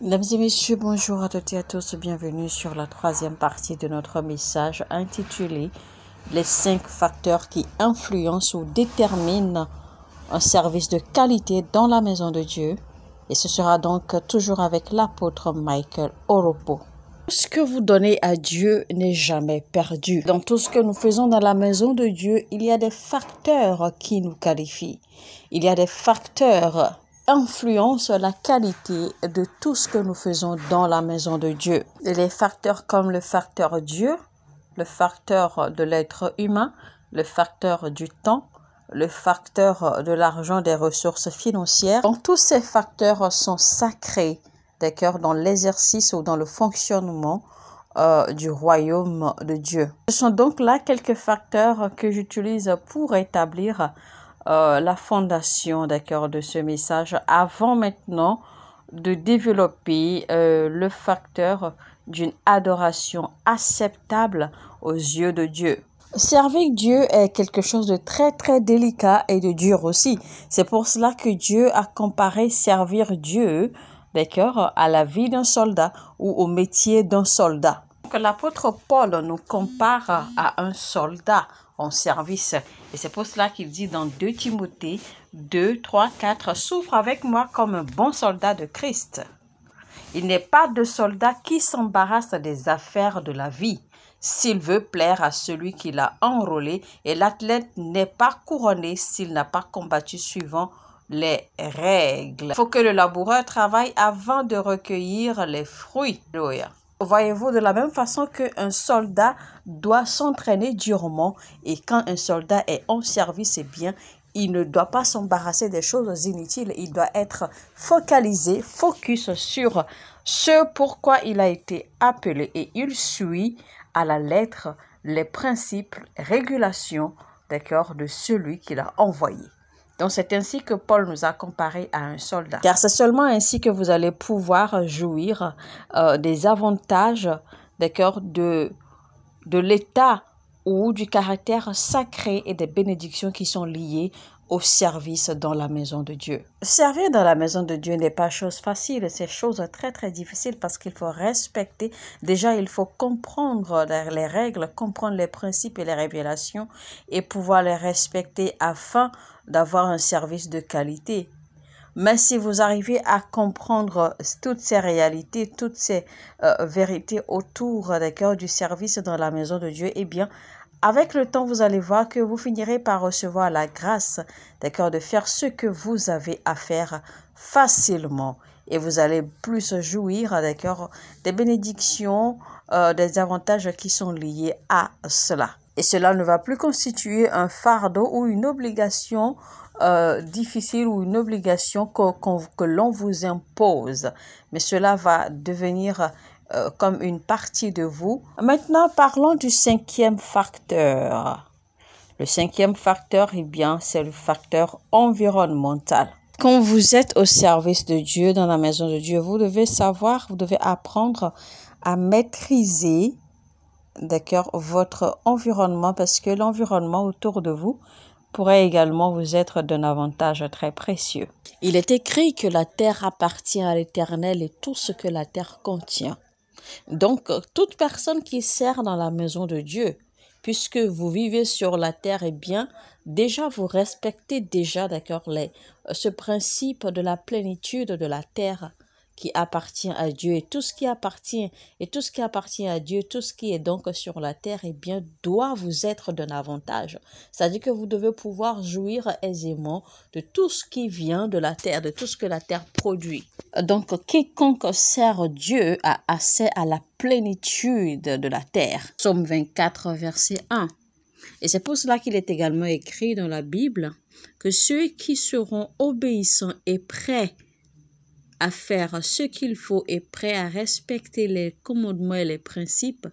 Mesdames et messieurs, bonjour à toutes et à tous. Bienvenue sur la troisième partie de notre message intitulé « Les 5 facteurs qui influencent ou déterminent un service de qualité dans la maison de Dieu ». Et ce sera donc toujours avec l'apôtre Michael Oropo. Tout ce que vous donnez à Dieu n'est jamais perdu. Dans tout ce que nous faisons dans la maison de Dieu, il y a des facteurs qui nous qualifient. Il y a des facteurs influence la qualité de tout ce que nous faisons dans la maison de Dieu. Et les facteurs comme le facteur Dieu, le facteur de l'être humain, le facteur du temps, le facteur de l'argent, des ressources financières. Donc, tous ces facteurs sont sacrés, d'accord, dans l'exercice ou dans le fonctionnement du royaume de Dieu. Ce sont donc là quelques facteurs que j'utilise pour établir la fondation, d'accord, de ce message avant maintenant de développer le facteur d'une adoration acceptable aux yeux de Dieu. Servir Dieu est quelque chose de très très délicat et de dur aussi. C'est pour cela que Dieu a comparé servir Dieu, d'accord, à la vie d'un soldat ou au métier d'un soldat. L'apôtre Paul nous compare à un soldat en service. Et c'est pour cela qu'il dit dans 2 Timothée 2, 3, 4, « Souffre avec moi comme un bon soldat de Christ. Il n'est pas de soldat qui s'embarrasse des affaires de la vie, s'il veut plaire à celui qui l'a enrôlé, et l'athlète n'est pas couronné s'il n'a pas combattu suivant les règles. Il faut que le laboureur travaille avant de recueillir les fruits. » Voyez-vous, de la même façon qu'un soldat doit s'entraîner durement, et quand un soldat est en service, eh bien, il ne doit pas s'embarrasser des choses inutiles. Il doit être focalisé, focus sur ce pourquoi il a été appelé, et il suit à la lettre les principes, régulations, d'accord, de celui qui l'a envoyé. Donc, c'est ainsi que Paul nous a comparé à un soldat. Car c'est seulement ainsi que vous allez pouvoir jouir des avantages, d'accord, de l'état ou du caractère sacré et des bénédictions qui sont liées au service dans la maison de Dieu. Servir dans la maison de Dieu n'est pas chose facile, c'est chose très très difficile parce qu'il faut respecter. Déjà, il faut comprendre les règles, comprendre les principes et les révélations et pouvoir les respecter afin d'avoir un service de qualité. Mais si vous arrivez à comprendre toutes ces réalités, toutes ces vérités autour du service dans la maison de Dieu, eh bien, avec le temps, vous allez voir que vous finirez par recevoir la grâce, d'accord, de faire ce que vous avez à faire facilement. Et vous allez plus jouir, d'accord, des bénédictions, des avantages qui sont liés à cela. Et cela ne va plus constituer un fardeau ou une obligation difficile ou une obligation que l'on vous impose. Mais cela va devenir comme une partie de vous. Maintenant, parlons du 5e facteur. Le 5e facteur, eh bien, c'est le facteur environnemental. Quand vous êtes au service de Dieu, dans la maison de Dieu, vous devez savoir, vous devez apprendre à maîtriser, d'accord, votre environnement, parce que l'environnement autour de vous pourrait également vous être d'un avantage très précieux. Il est écrit que la terre appartient à l'Éternel et tout ce que la terre contient. Donc, toute personne qui sert dans la maison de Dieu, puisque vous vivez sur la terre, eh bien, déjà vous respectez déjà, d'accord, ce principe de la plénitude de la terre qui appartient à Dieu, et tout ce qui appartient à Dieu, tout ce qui est donc sur la terre, eh bien, doit vous être d'un avantage. C'est-à-dire que vous devez pouvoir jouir aisément de tout ce qui vient de la terre, de tout ce que la terre produit. Donc, quiconque sert Dieu a accès à la plénitude de la terre. Psaume 24, verset 1. Et c'est pour cela qu'il est également écrit dans la Bible que ceux qui seront obéissants et prêts à faire ce qu'il faut et prêts à respecter les commandements et les principes,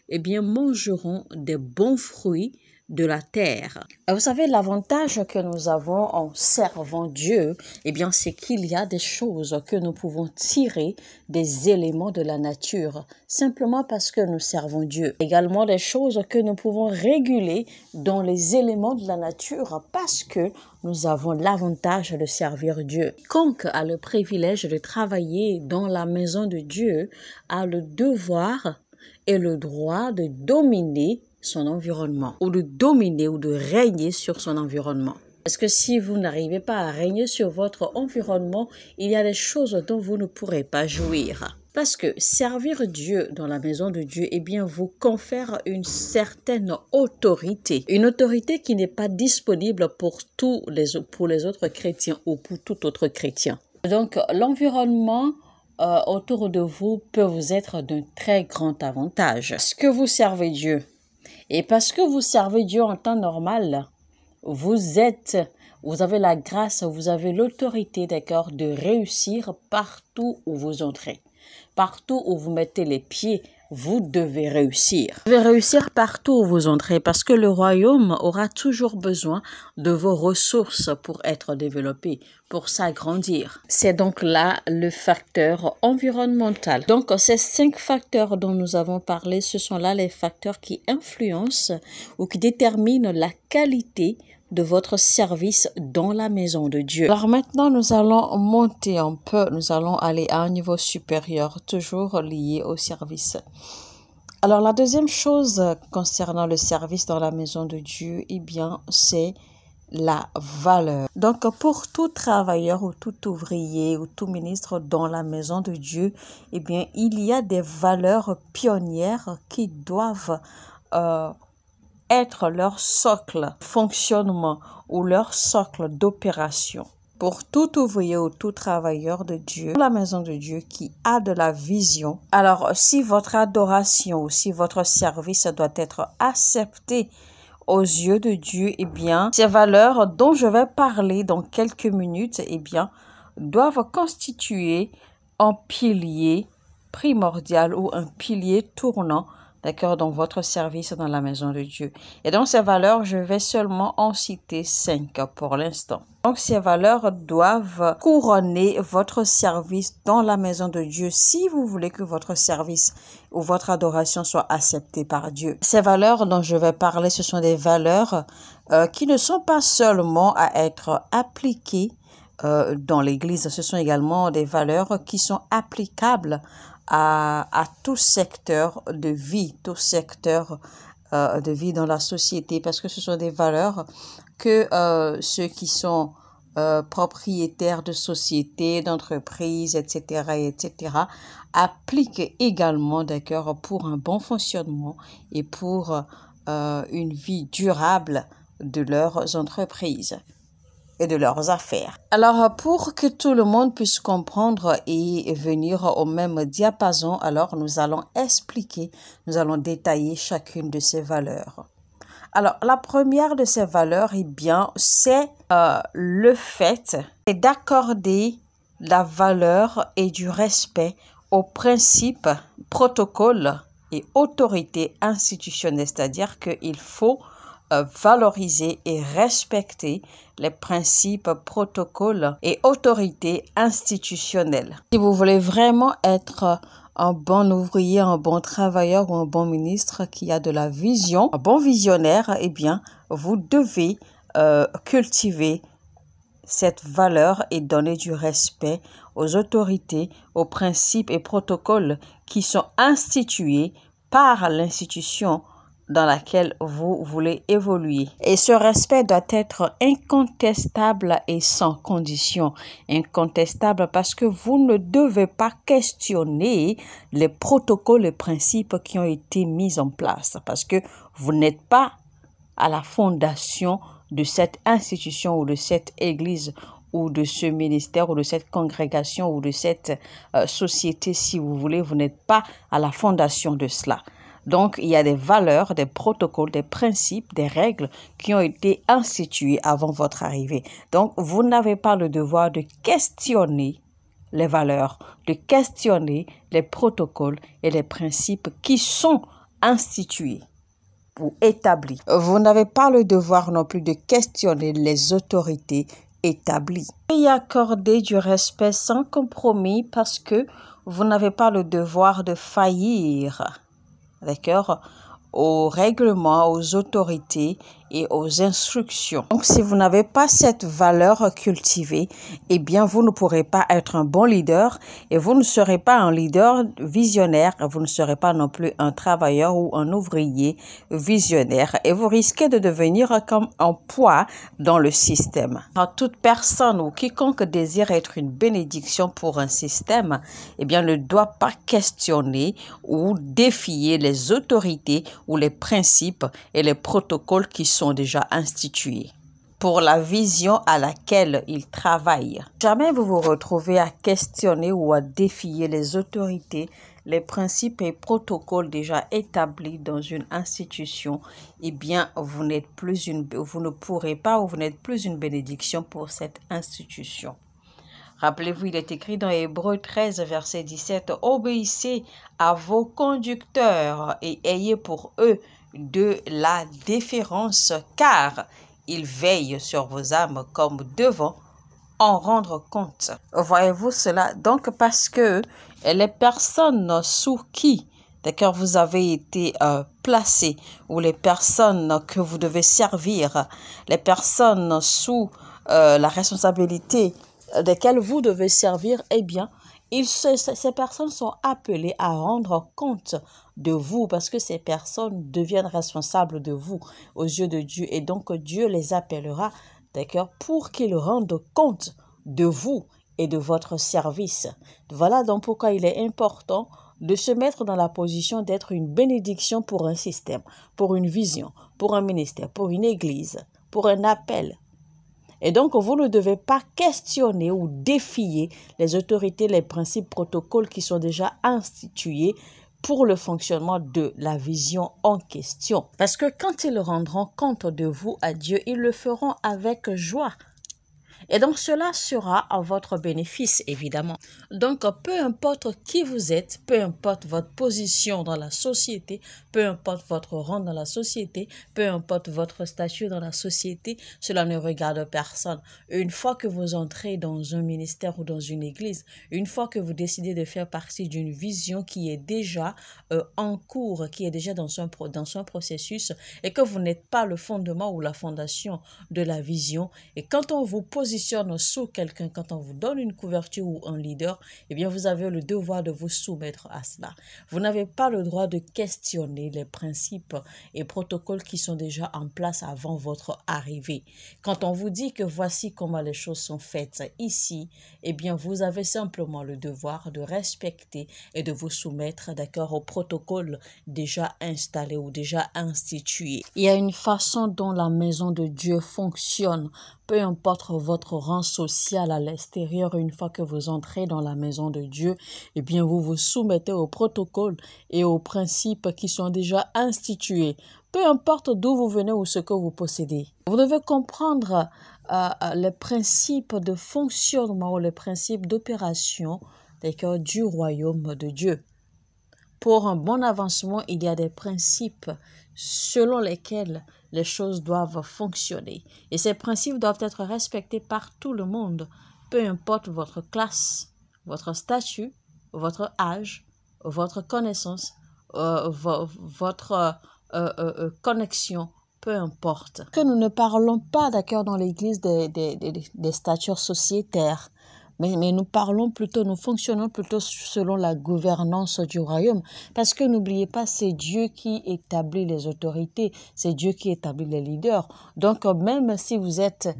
eh bien, mangeront des bons fruits de la terre. Vous savez, l'avantage que nous avons en servant Dieu, eh bien, c'est qu'il y a des choses que nous pouvons tirer des éléments de la nature, simplement parce que nous servons Dieu. Également des choses que nous pouvons réguler dans les éléments de la nature, parce que nous avons l'avantage de servir Dieu. Quiconque a le privilège de travailler dans la maison de Dieu a le devoir et le droit de dominer son environnement, ou de dominer ou de régner sur son environnement. Parce que si vous n'arrivez pas à régner sur votre environnement, il y a des choses dont vous ne pourrez pas jouir. Parce que servir Dieu dans la maison de Dieu, eh bien, vous confère une certaine autorité. Une autorité qui n'est pas disponible pour les autres chrétiens ou pour tout autre chrétien. Donc, l'environnement autour de vous peut vous être d'un très grand avantage. Parce que vous servez Dieu. Et parce que vous servez Dieu en temps normal, vous avez la grâce, vous avez l'autorité, d'accord, de réussir partout où vous entrez. Partout où vous mettez les pieds, vous devez réussir. Vous devez réussir partout où vous entrez parce que le royaume aura toujours besoin de vos ressources pour être développé, pour s'agrandir. C'est donc là le facteur environnemental. Donc, ces 5 facteurs dont nous avons parlé, ce sont là les facteurs qui influencent ou qui déterminent la qualité de votre service dans la maison de Dieu. Alors maintenant, nous allons monter un peu, nous allons aller à un niveau supérieur, toujours lié au service. Alors la deuxième chose concernant le service dans la maison de Dieu, eh bien, c'est la valeur. Donc, pour tout travailleur ou tout ouvrier ou tout ministre dans la maison de Dieu, eh bien, il y a des valeurs pionnières qui doivent être leur socle de fonctionnement ou leur socle d'opération. Pour tout ouvrier ou tout travailleur de Dieu, la maison de Dieu qui a de la vision, alors si votre adoration ou si votre service doit être accepté aux yeux de Dieu, eh bien, ces valeurs dont je vais parler dans quelques minutes, eh bien, doivent constituer un pilier primordial ou un pilier tournant, d'accord, dans votre service dans la maison de Dieu. Et donc, ces valeurs, je vais seulement en citer 5 pour l'instant. Donc, ces valeurs doivent couronner votre service dans la maison de Dieu si vous voulez que votre service ou votre adoration soit acceptée par Dieu. Ces valeurs dont je vais parler, ce sont des valeurs qui ne sont pas seulement à être appliquées dans l'Église. Ce sont également des valeurs qui sont applicables à tout secteur de vie, tout secteur de vie dans la société, parce que ce sont des valeurs que ceux qui sont propriétaires de sociétés, d'entreprises, etc., appliquent également, d'accord, pour un bon fonctionnement et pour une vie durable de leurs entreprises et de leurs affaires. Alors, pour que tout le monde puisse comprendre et venir au même diapason, alors nous allons expliquer, nous allons détailler chacune de ces valeurs. Alors, la première de ces valeurs, eh bien, c'est le fait d'accorder la valeur et du respect aux principes, protocoles et autorités institutionnelles, c'est-à-dire qu'il faut valoriser et respecter les principes, protocoles et autorités institutionnelles. Si vous voulez vraiment être un bon ouvrier, un bon travailleur ou un bon ministre qui a de la vision, un bon visionnaire, eh bien, vous devez cultiver cette valeur et donner du respect aux autorités, aux principes et protocoles qui sont institués par l'institution dans laquelle vous voulez évoluer. Et ce respect doit être incontestable et sans condition. Incontestable parce que vous ne devez pas questionner les protocoles et principes qui ont été mis en place. Parce que vous n'êtes pas à la fondation de cette institution ou de cette église ou de ce ministère ou de cette congrégation ou de cette société, si vous voulez. Vous n'êtes pas à la fondation de cela. Donc, il y a des valeurs, des protocoles, des principes, des règles qui ont été institués avant votre arrivée. Donc, vous n'avez pas le devoir de questionner les valeurs, de questionner les protocoles et les principes qui sont institués ou établies. Vous n'avez pas le devoir non plus de questionner les autorités établies. Et y accorder du respect sans compromis parce que vous n'avez pas le devoir de faillir, d'accord, aux règlements, aux autorités et aux instructions. Donc, si vous n'avez pas cette valeur cultivée, eh bien, vous ne pourrez pas être un bon leader et vous ne serez pas un leader visionnaire. Vous ne serez pas non plus un travailleur ou un ouvrier visionnaire et vous risquez de devenir comme un poids dans le système. Alors, toute personne ou quiconque désire être une bénédiction pour un système, eh bien, ne doit pas questionner ou défier les autorités ou les principes et les protocoles qui sont déjà institués pour la vision à laquelle il travaille. Jamais vous vous retrouvez à questionner ou à défier les autorités, les principes et protocoles déjà établis dans une institution, eh bien, vous ne pourrez pas ou vous n'êtes plus une bénédiction pour cette institution. Rappelez-vous, il est écrit dans Hébreux 13, verset 17, « Obéissez à vos conducteurs et ayez pour eux de la déférence, car ils veillent sur vos âmes comme devant en rendre compte. » Voyez-vous cela? Donc, parce que les personnes sous qui, d'accord, vous avez été placé, ou les personnes que vous devez servir, les personnes sous la responsabilité desquelles vous devez servir, eh bien, ces personnes sont appelées à rendre compte de vous parce que ces personnes deviennent responsables de vous aux yeux de Dieu. Et donc, Dieu les appellera, d'accord, pour qu'ils rendent compte de vous et de votre service. Voilà donc pourquoi il est important de se mettre dans la position d'être une bénédiction pour un système, pour une vision, pour un ministère, pour une église, pour un appel. Et donc, vous ne devez pas questionner ou défier les autorités, les principes, protocoles qui sont déjà institués pour le fonctionnement de la vision en question. Parce que quand ils rendront compte de vous à Dieu, ils le feront avec joie. Et donc, cela sera à votre bénéfice, évidemment. Donc, peu importe qui vous êtes, peu importe votre position dans la société, peu importe votre rang dans la société, peu importe votre statut dans la société, cela ne regarde personne. Une fois que vous entrez dans un ministère ou dans une église, une fois que vous décidez de faire partie d'une vision qui est déjà en cours, qui est déjà dans un processus, et que vous n'êtes pas le fondement ou la fondation de la vision, et quand on vous positionne sous quelqu'un, quand on vous donne une couverture ou un leader, eh bien, vous avez le devoir de vous soumettre à cela. Vous n'avez pas le droit de questionner les principes et protocoles qui sont déjà en place avant votre arrivée. Quand on vous dit que voici comment les choses sont faites ici, eh bien, vous avez simplement le devoir de respecter et de vous soumettre, d'accord, aux protocoles déjà installés ou déjà institués. Il y a une façon dont la maison de Dieu fonctionne. Peu importe votre rang social à l'extérieur, une fois que vous entrez dans la maison de Dieu, eh bien, vous vous soumettez aux protocoles et aux principes qui sont déjà institués. Peu importe d'où vous venez ou ce que vous possédez. Vous devez comprendre les principes de fonctionnement ou les principes d'opération du royaume de Dieu. Pour un bon avancement, il y a des principes selon lesquels les choses doivent fonctionner. Et ces principes doivent être respectés par tout le monde, peu importe votre classe, votre statut, votre âge, votre connaissance, votre connexion, peu importe. Que nous ne parlons pas, d'accord, dans l'Église des statures sociétaires, mais nous fonctionnons plutôt selon la gouvernance du royaume. Parce que n'oubliez pas, c'est Dieu qui établit les autorités, c'est Dieu qui établit les leaders. Donc, même si vous êtes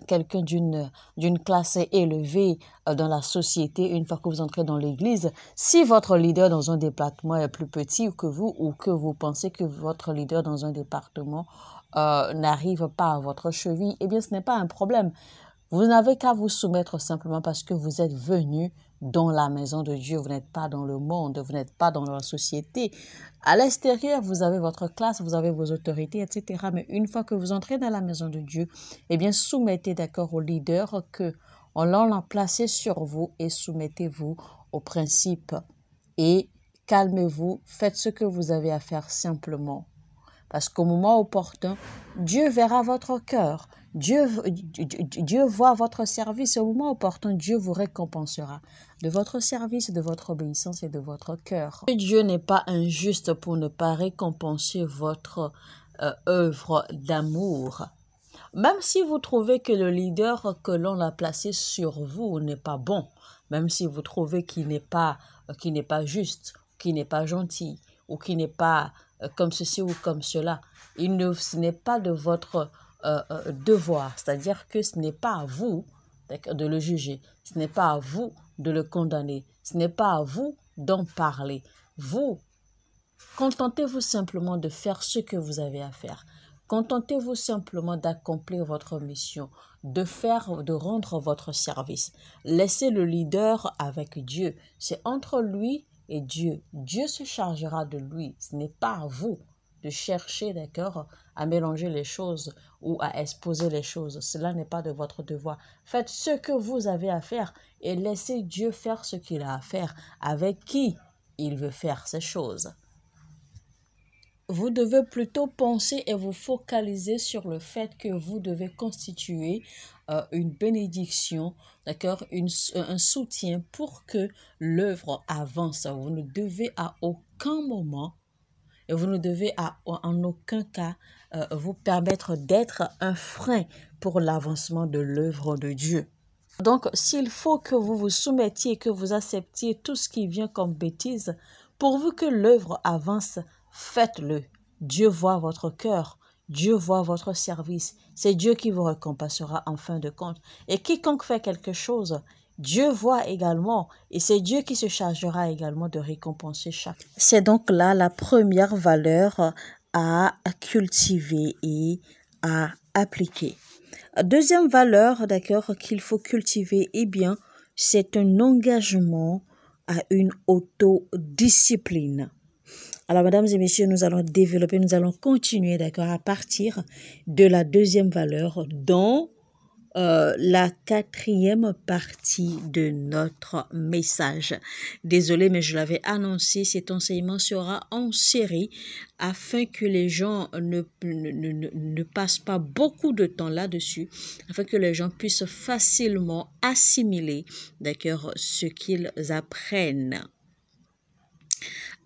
quelqu'un d'une classe élevée dans la société, une fois que vous entrez dans l'église, si votre leader dans un département est plus petit que vous, ou que vous pensez que votre leader dans un département n'arrive pas à votre cheville, eh bien, ce n'est pas un problème. Vous n'avez qu'à vous soumettre simplement parce que vous êtes venu dans la maison de Dieu. Vous n'êtes pas dans le monde, vous n'êtes pas dans la société. À l'extérieur, vous avez votre classe, vous avez vos autorités, etc. Mais une fois que vous entrez dans la maison de Dieu, eh bien, soumettez d'accord au leader que on l'a placé sur vous et soumettez-vous aux principes et calmez-vous, faites ce que vous avez à faire simplement. Parce qu'au moment opportun, Dieu verra votre cœur. Dieu voit votre service. Au moment opportun, Dieu vous récompensera de votre service, de votre obéissance et de votre cœur. Dieu n'est pas injuste pour ne pas récompenser votre œuvre d'amour. Même si vous trouvez que le leader que l'on a placé sur vous n'est pas bon, même si vous trouvez qu'il n'est pas juste, qu'il n'est pas gentil, ou qu'il n'est pas comme ceci ou comme cela, ce n'est pas de votre devoir, c'est-à-dire que ce n'est pas à vous de le juger, ce n'est pas à vous de le condamner, ce n'est pas à vous d'en parler. Vous, contentez-vous simplement de faire ce que vous avez à faire. Contentez-vous simplement d'accomplir votre mission, de rendre votre service. Laissez le leader avec Dieu. C'est entre lui et Dieu. Dieu se chargera de lui. Ce n'est pas à vous de chercher, d'accord, à mélanger les choses ou à exposer les choses. Cela n'est pas de votre devoir. Faites ce que vous avez à faire et laissez Dieu faire ce qu'il a à faire avec qui il veut faire ces choses. Vous devez plutôt penser et vous focaliser sur le fait que vous devez constituer une bénédiction, d'accord, un soutien pour que l'œuvre avance. Vous ne devez à aucun moment et vous ne devez en aucun cas vous permettre d'être un frein pour l'avancement de l'œuvre de Dieu. Donc, s'il faut que vous vous soumettiez, que vous acceptiez tout ce qui vient comme bêtise, pourvu que l'œuvre avance, faites-le. Dieu voit votre cœur. Dieu voit votre service. C'est Dieu qui vous récompensera en fin de compte. Et quiconque fait quelque chose, Dieu voit également. Et c'est Dieu qui se chargera également de récompenser chacun. C'est donc là la première valeur à cultiver et à appliquer. Deuxième valeur, d'accord, qu'il faut cultiver, eh bien, c'est un engagement à une autodiscipline. Alors, mesdames et messieurs, nous allons continuer, d'accord, à partir de la deuxième valeur dans la quatrième partie de notre message. Désolée, mais je l'avais annoncé, cet enseignement sera en série afin que les gens ne passent pas beaucoup de temps là-dessus, afin que les gens puissent facilement assimiler, d'accord, ce qu'ils apprennent.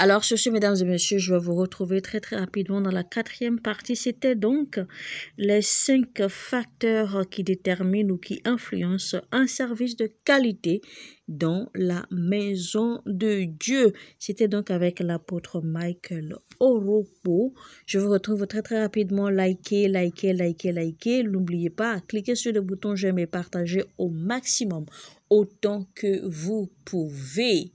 Alors, sur ce, mesdames et messieurs, je vais vous retrouver très rapidement dans la quatrième partie. C'était donc les 5 facteurs qui déterminent ou qui influencent un service de qualité dans la maison de Dieu. C'était donc avec l'apôtre Michael Oropo. Je vous retrouve très rapidement. Likez. N'oubliez pas, cliquez sur le bouton j'aime et partagez au maximum, autant que vous pouvez.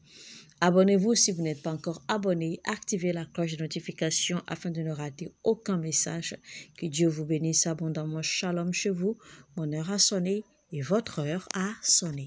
Abonnez-vous si vous n'êtes pas encore abonné. Activez la cloche de notification afin de ne rater aucun message. Que Dieu vous bénisse abondamment. Shalom chez vous. Mon heure a sonné et votre heure a sonné.